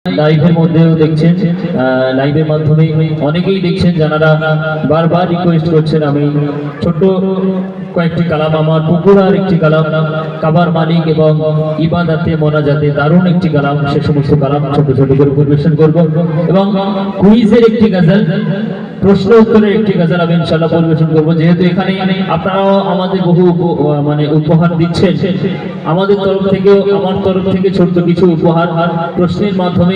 লাইভের মধ্যেও দেখছেন, লাইভের মাধ্যমে অনেকেই দেখছেন যারা বারবার রিকোয়েস্ট করছেন আমি ছোট কয়েকটি কালাম, আমার পুকুরার একটি কালাম, কাবার মালিক এবং ইবাদাতে মোনাজাতে দারুণ একটি কালাম, সে সমস্ত কালাম ছোট ছোট করে পরিবেশন করব এবং কুইজের একটি গজল, প্রশ্ন উত্তরের একটি গজল আমি ইনশাআল্লাহ পরিবেশন করব। যেহেতু এখানে আপনারাও আমাদের বহু উপহার দিচ্ছেন, আমাদের তরফ থেকে, আমার তরফ থেকে ছোট্ট কিছু উপহার, প্রশ্নের মাধ্যমে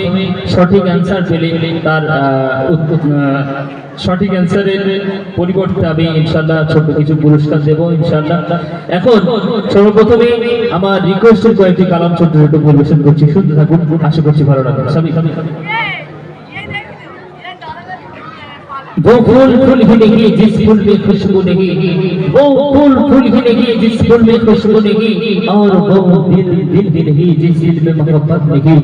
সঠিক অ্যান্সার পেলে তার সঠিক অ্যান্সারের পরিবর্তে আমি ইনশাআল্লাহ ছোট কিছু পুরস্কার দেব ইনশাআল্লাহ। এখন সর্বপ্রথমে আমার রিকোয়েস্টের কয়েকটি কালাম ছোট ছোট পরিবেশন করছি, শুনতে থাকুন, আশা করছি ভালো লাগবে। সবই वो फूल फूल ही नहीं जिस फूल में खुशबू नहीं, वो फूल फूल ही नहीं जिस फूल में खुशबू नहीं, और वो दिल दिल ही नहीं जिस दिल में मोहब्बत नहीं,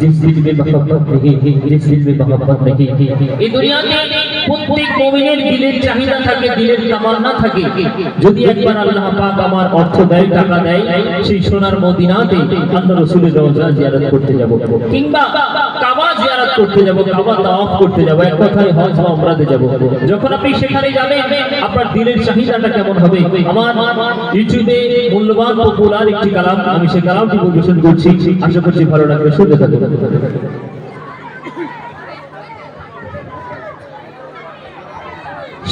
जिस दिल में मोहब्बत नहीं, जिस दिल में मोहब्बत नहीं। এই দুনিয়াতে প্রত্যেক মুমিনের দিলের চাহিদা থাকে, দিলের তামান্না থাকে, যদি একবার আল্লাহ পাক আমার অর্থ দেয়, টাকা দেয়, সেই সোনার মদিনাতে আল্লাহ রাসূলের রওজা জিয়ারত করতে যাব, কিংবা কাবা জিয়ারত করতে যাব, কাবা তাওয়াফ করতে যাব, এক কথায় হজ বা উমরাতে যাব। যখন আপনি সেখানে যাবেন আপনার দিলের চাহিদাটা কেমন হবে? আমার ইউটিউবে মূল্যবান পপুলার একটি কালাম, আমি সেই কালামটি পরিবেশন করছি, আশা করছি ভালো লাগবে, শুনতে থাকুন।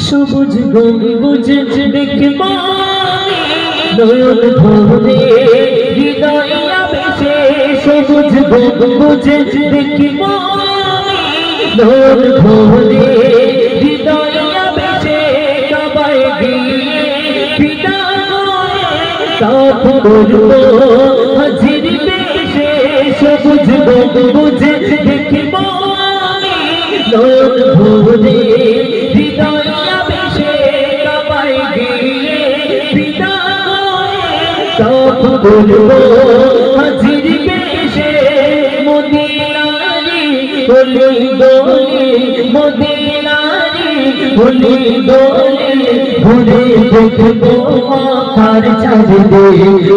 সবুজ গম্বুজ দেখব নয়ন ভরে হৃদয় আবেশে, সবুজ গম্বুজ দেখব নয়ন ভরে হৃদয় আবেশে, কাবায় গিয়ে ফিদা হয়ে তাপ করব হাজির বেশে, সবুজ গম্বুজ দেখব নয়ন ভরে হৃদয় আবেশে, কাবায় গিয়ে ফিদা হয়ে তাপ করব হাজির বেশে, মদিনারি হলি দোলে, মদিনারি হলি দোলে, ঘুরে দেখবো মাথার চাঁদে,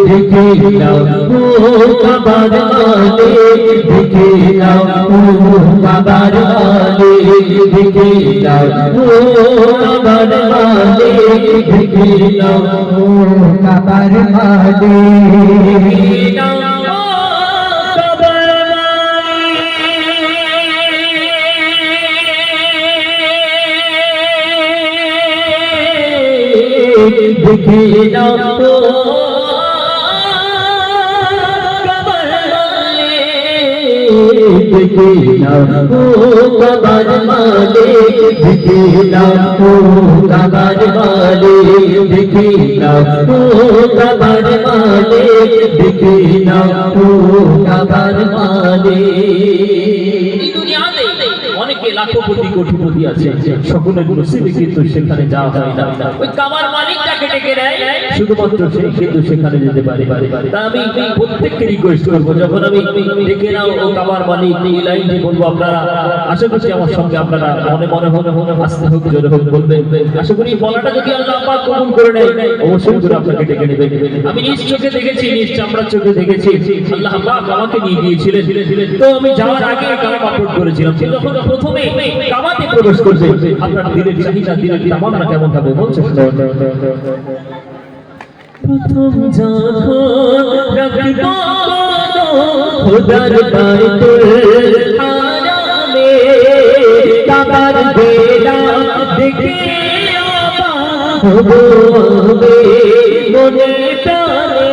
দেখে নাও ও কাবার মালে, দেখে নাও ও কাবার মালে, দেখে নাও ও কাবার মালে, দেখে নাও ও কাবার মালে। দেখে নাও তো কাবার মালে, দেখে নাও তো কাবার মালে, দেখে নাও তো কাবার মালে, দেখে নাও তো কাবার মালে, দেখে নাও তো কাবার মালে। অনেকে লাখপতি কোটিপতি আছে, সকলের নসিবে কিন্তু সেখানে যাওয়া হয় না, ওই কাবার মালিকটাকে ডেকে নেয়, শুধুমাত্র সে কিন্তু সেখানে যেতে পারে। তা আমি প্রত্যেককে রিকোয়েস্ট করবো, যখন আমি ডেকে নাও ও কাবার মালিক এই লাইনটি বলবো, আপনারা আশা করছি আমার সঙ্গে আপনারা মনে মনে মনে আসতে হোক, জোরে হোক বলবেন। আশা করি বলাটা যদি আল্লাহ পাক কবুল করে নেয়, অবশ্যই করে আপনাকে ডেকে নেবে। আমি নিজ চোখে দেখেছি, নিজ চামড়ার চোখে দেখেছি, আল্লাহ পাক আমাকে নিয়ে গিয়েছিলেন। তো আমি যাওয়ার আগে কালাম আপলোড করেছিলাম, যখন প্রথমে কাবাতে প্রবেশ করবে আপনার দিলের চাহিদা, দিলের তামান্না কেমন হবে বলছে। প্রথম যখন রাখব খোদার বাইতুল হারামে, কাবার বেলা দেখে অবাক হবে মনে প্রাণে,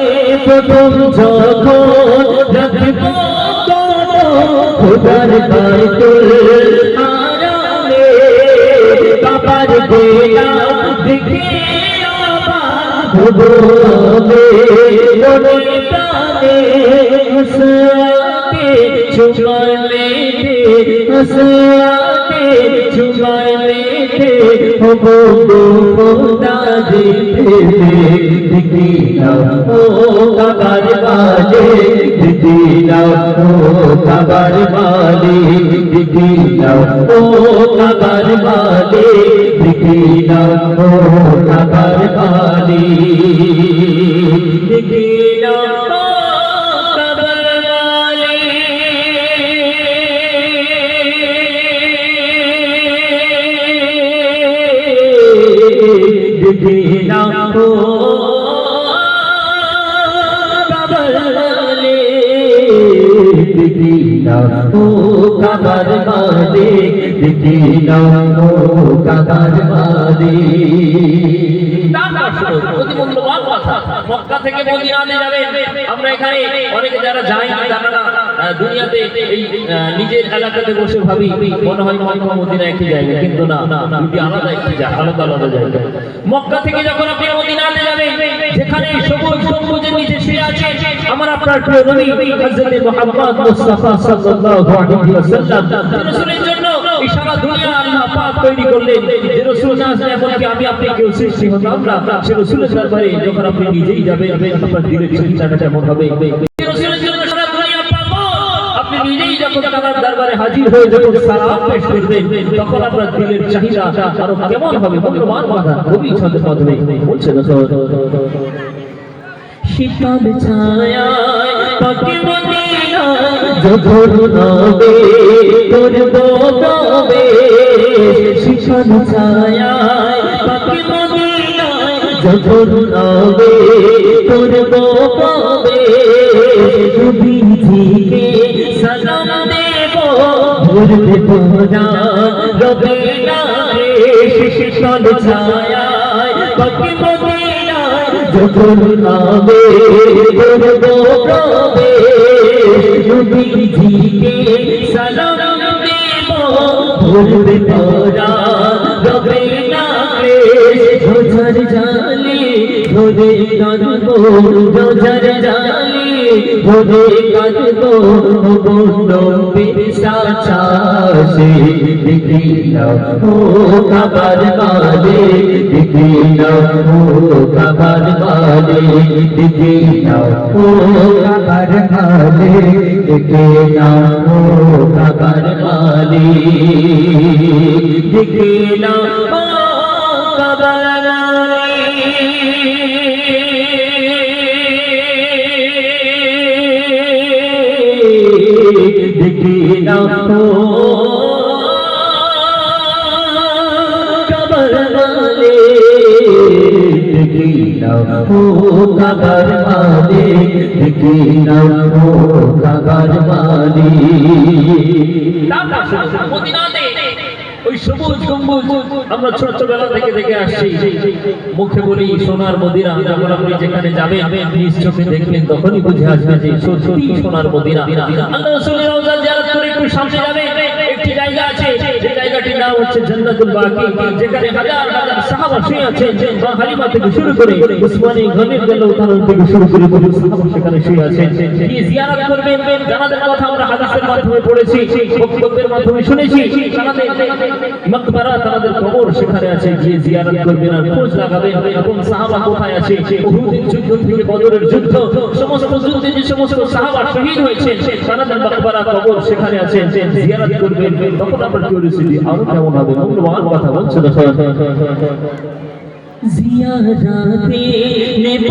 প্রথম যখন রাখব খোদার বাইতুল হারামে, কাবার বেলা দেখে অবাক হবে মনে প্রাণে, হসরাতে চুমালে দে, হসরাতে চুমালে দে, হবো খোদা দেখে, দেখে নাও ও কাবার মালে, দেখে নাও ও কাবার মালে, দেখে নাও ও কাবার মালে, দেখে নাও ও কাবার মালে, দেখে নাও ও কাবার মালে। নাও ও কাবার মালিক দেখে নাও ও কাবার মালিক। অতি মূল্যবান কথা। মক্কা থেকে মদিনাতে যাবে, আমরা এখানে অনেকে যারা যাই জানা না, দুনিয়াতে এই নিজের এলাকাতে বসে ভাবি মনে হয় মক্কা মদিনা একই জায়গা, কিন্তু না, দুটি আলাদা একটি জায়গা, আলাদা আলাদা জায়গা। মক্কা থেকে যখন আপনি মদিনাতে যাবেন, যেখানে সবুজ গম্বুজের নিচে শুয়ে আছে আমার আপনার প্রিয় নবী হযরত মুহাম্মদ মুস্তাফা সাল্লাল্লাহু আলাইহি ওয়াসাল্লাম, রাসূলের জন্য এই সারা দুনিয়া আল্লাহ পাক তৈরি করলেন। যে রাসূল না আসলে এমনকি আমি আপনি কেউ সৃষ্টি হতাম না। সে রাসূলের দরবারে যখন আপনি নিজেই যাবেন, আপনার দিলের চিন্তাটা কেমন হবে? রাসূলের জন্য সারা দুনিয়া পাগল। আপনি নিজেই যখন তার দরবারে হাজির হয়ে যখন সালাম পেশ করবেন, তখন আপনার দিলের চাহিদা আরো কেমন হবে? মূল্যবান কথা কবি ছন্দের মাধ্যমে বলছে রাসূল। শীতল ছায়ায় পাকে মদিনা যখন হবে তোর ববে, শীতল ছায়ায় পাকে মদিনা যখন হবে তোর ববে, নবীজিকে সালাম দেব ভরবে তোরা রবে না রে। শীতল ছায়ায় পাকে মদিনা যখন হবে তোর ববে, নবীজিকে সালাম দেব ভরবে তোরা রবে না রে। রোজার জালে ধরে কাঁদবো, রোজার জালে ধরে কাঁদবো, বন্ধবের সাথে দেখি নাও ও কাবার মালিক দেখি নাও ও কাবার মালিক দেখি নাও ও কাবার মালিক দেখি নাও ও কাবার মালিক দেখি নাও ও কাবার দেখি নাও কাবার মালিক দেখি নাও ও কাবার মালিক দেখি নাও ও কাবার মালিক। মদিনাতে ওই সবুজ গম্বুজ আমরা ছোটবেলা থেকে দেখে আসছি, মুখে বলি সোনার মদিনা। যখন আপনি যেখানে যাবেন নিজ চোখে দেখবেন, তখনই বুঝে আসবে যে সত্যি সোনার মদিনা। আল্লাহ রাসূলের রওজা জিয়ারত করে একটু সামনে যাবেন, একটি জায়গা আছে, যে জায়গাটির নাম হচ্ছে জান্নাতুল বাকি, যেখানে হাজার হাজার সাহাবা শুয়ে আছেন। মা হালিমা থেকে শুরু করে উসমানী গনির রাদিয়াল্লাহু থেকে শুরু করে বহু সাহাবা সেখানে শুয়ে আছেন। কি জিয়ারত করবেন, জানাদের কথা আমরা হাদিসের মাধ্যমে পড়েছি, বক্তব্যের মাধ্যমে শুনেছি। জানাদের মকবরা, তাদের কবর সেখানে আছে, গিয়ে জিয়ারত করবেন আর খোঁজ লাগাবেন এবং সাহাবা কোথায় আছে। উহুদের যুদ্ধ থেকে বদরের যুদ্ধ, সমস্ত যুদ্ধে যে সমস্ত সাহাবা শহীদ হয়েছেন, তাদের মকবরা কবর সেখানে আছে, জিয়ারত করবেন। তখন আপনার কিউরিওসিটি আরো কেমন হবে? মূল্যবান কথা বলছে রাসূল। জিয়ারতে নেব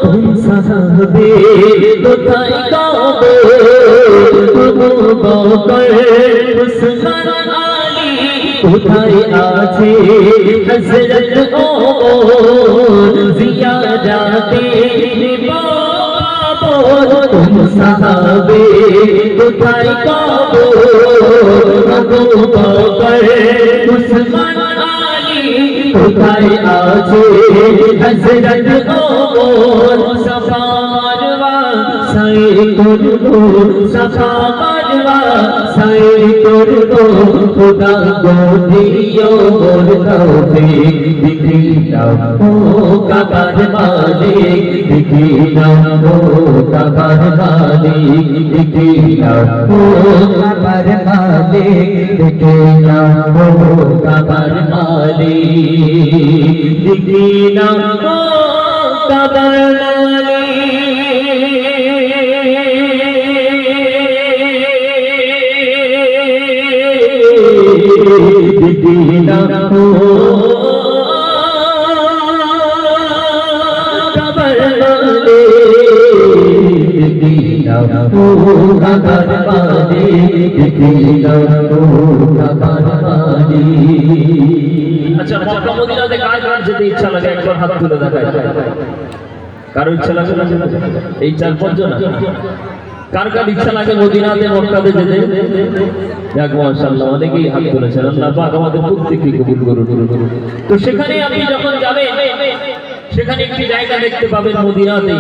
কোন সাহাবে কোথায় কবর, আবু বকর উসমান আলী কোথায় আছে হযরত ওমর। জিয়ারতে নেব কোন সাহাবে কোথায় কবর, আবু বকর উসমান আলী কোথায় আছে হযরত ওমর। সাফা মারওয়া সাই করবো, সাফা মারওয়া সাই করবো, খোদা গো দিও মোর তৌফিক দেখি নাও ও কাবার মালিক দেখি নাও ও কাবার মালিক দেখি নাও ও কাবার মালিক দেখি নাও ও কাবার মালিক দেখি নাও ও কাবার দেখি নাও কাবার মালিক দেখি নাও ও কাবার মালিক দেখি নাও ও কাবার মালিক। আচ্ছা, মক্কা মদিনাতে কার কার যেতে ইচ্ছা লাগে একবার হাত তুলে দেখায়? কারো ইচ্ছা লাগে না? এই 4-5 জন কার কার ইচ্ছা লাগে মদিনাতে মক্কাতে যেতে? যাক মাশাআল্লাহ, অনেকেই হাত তুলেছেন। আল্লাহ পাক আমাদের প্রত্যেককে কবুল করুন। তো সেখানে আপনি যখন যাবেন, সেখানে একটি জায়গা দেখতে পাবেন মদিনাতে,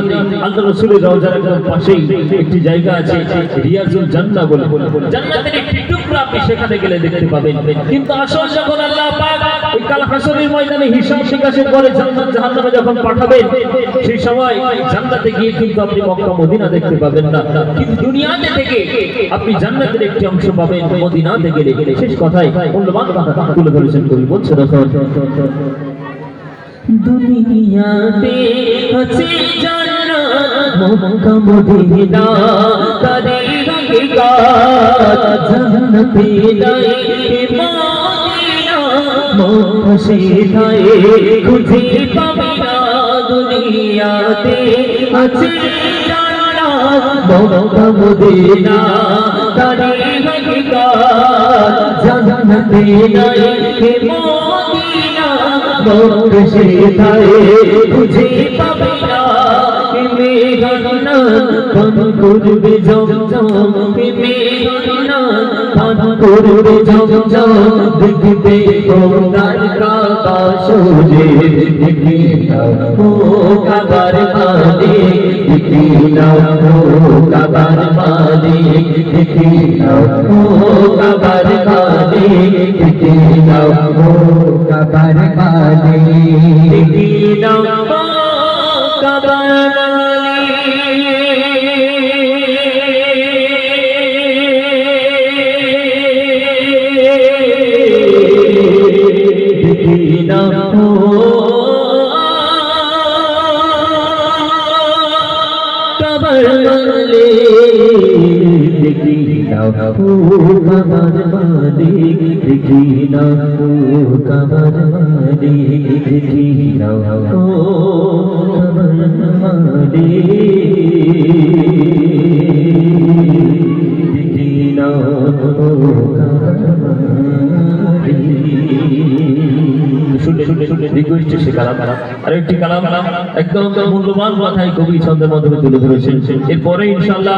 আল্লাহ রাসূলের রওজার একদম পাশেই একটি জায়গা আছে রিয়াজুল জান্নাহ বলে। জান্নাতের একটি টুকরা আপনি সেখানে গেলে দেখতে পাবেন। কিন্তু আসল যখন আল্লাহ পাক ওই কাল হাসরের ময়দানে হিসাব নিকাশের পরে জান্নাত জাহান্নামে যখন পাঠাবেন, সেই সময় জান্নাতে গিয়ে কিন্তু আপনি মক্কা মদিনা দেখতে পাবেন না, কিন্তু দুনিয়াতে থেকে আপনি জান্নাতের একটি অংশ পাবেন মদিনাতে গেলে। শেষ কথায় মূল্যবান কথা তুলে ধরেছেন কবি, বলছে দুনিয়াতে আছে জান্নাত মক্কা মদিনা তারে হাকিকাত, জান্নাতে নাই মদিনা মক্কা সেথায় খুঁজে পাবে না। দুনিয়াতে আছে জান্নাত মক্কা মদিনা তারে হাকিকাত, জান্নাতে নাই মদিনা মক্কা সেথায় খুঁজে পাবে না। মেঘনা পান করবে জমজম, মেঘনা পান করবে জমজম, দেখবে খোদার কাবা সোজে, দেখবে ও কাবার মালিক, দেখবে ও কাবার মালিক, দেখবে ও কাবার মালিক, দেখবে ও কাবার মালিক, দেখবে ও কাবার আরেকটি কালাম একদম মূল্যবান কথাই কবি ছন্দের মাধ্যমে তুলে ধরেছেন। এরপরে ইনশাআল্লাহ